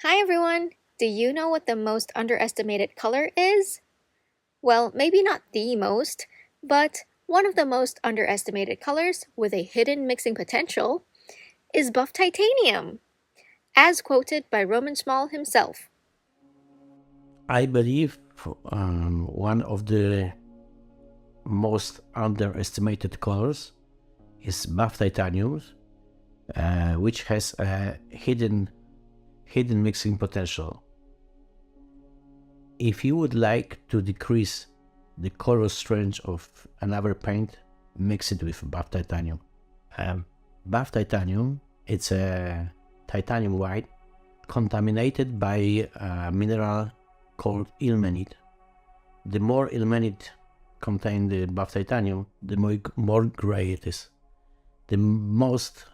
Hi everyone! Do you know what the most underestimated color is? Well, maybe not the most, but one of the most underestimated colors with a hidden mixing potential is buff titanium, as quoted by Roman Szmal himself. I believe one of the most underestimated colors is buff titanium, which has a hidden mixing potential. If you would like to decrease the color strength of another paint, mix it with buff titanium. Um, Buff titanium, it's a titanium white contaminated by a mineral called ilmenite. The more ilmenite contain the buff titanium, the more gray it is. The most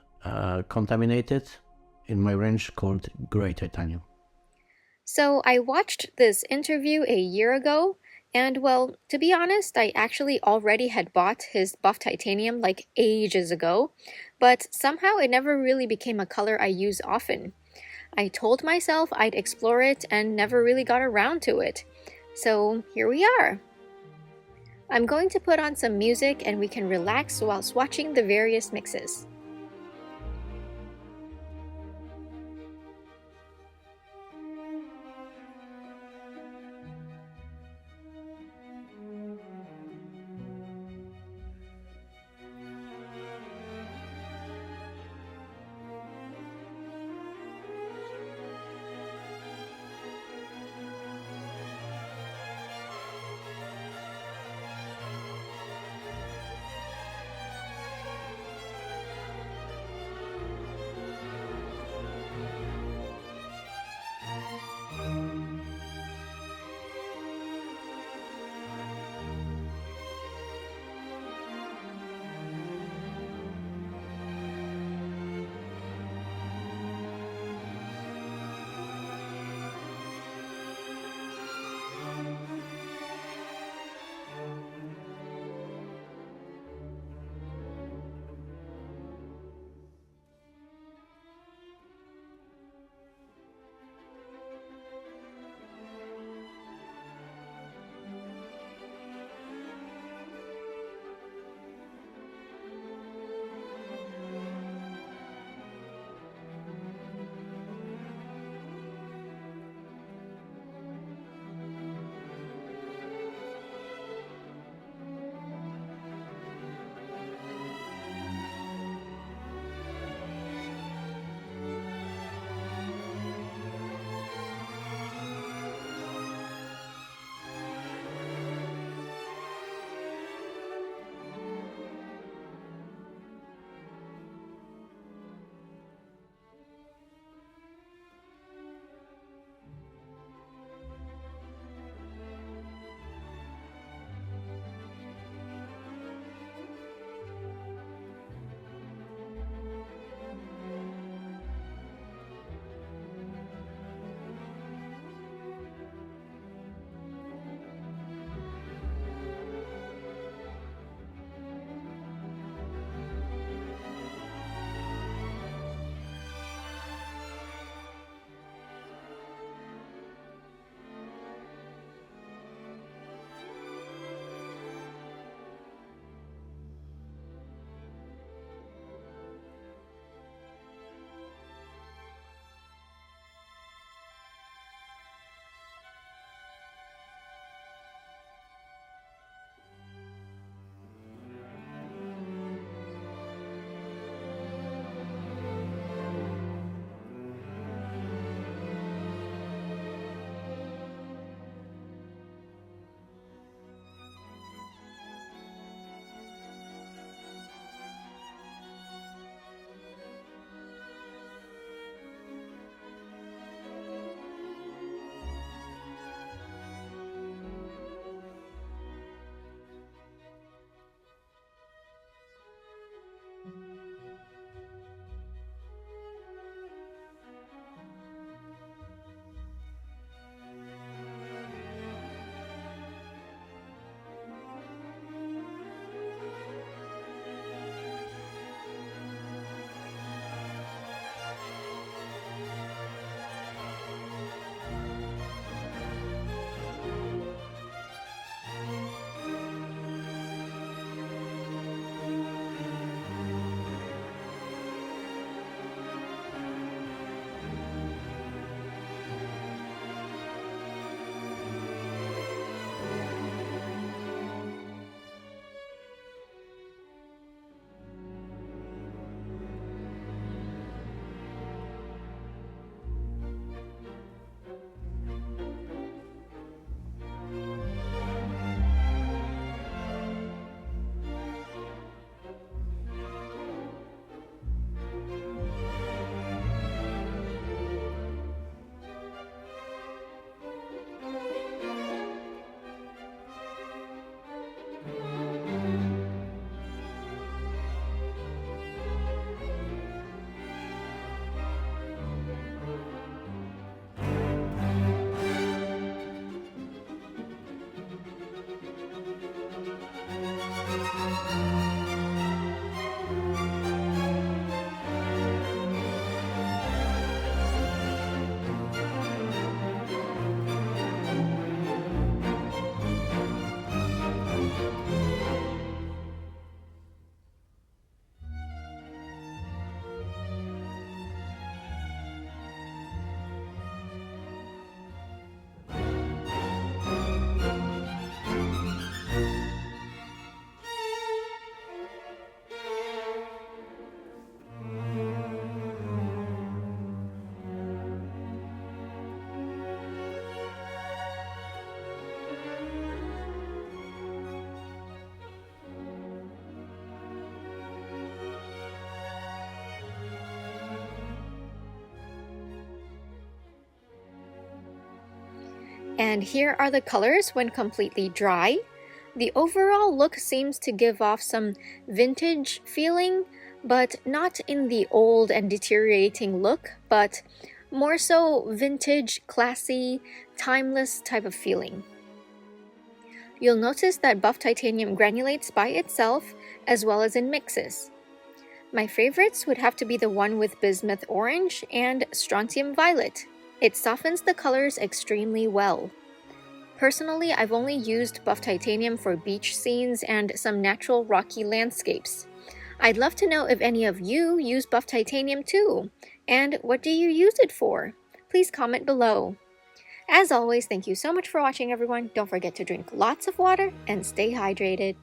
contaminated in my range called gray titanium. So I watched this interview a year ago, and well, to be honest, I actually already had bought his buff titanium like ages ago, but somehow it never really became a color I use often. I told myself I'd explore it and never really got around to it. So here we are. I'm going to put on some music and we can relax while swatching the various mixes. And here are the colors when completely dry. The overall look seems to give off some vintage feeling, but not in the old and deteriorating look, but more so vintage, classy, timeless type of feeling. You'll notice that buff titanium granulates by itself as well as in mixes. My favorites would have to be the one with bismuth orange and strontium violet. It softens the colors extremely well. Personally, I've only used buff titanium for beach scenes and some natural rocky landscapes. I'd love to know if any of you use buff titanium too, and what do you use it for? Please comment below. As always, thank you so much for watching, everyone. Don't forget to drink lots of water and stay hydrated.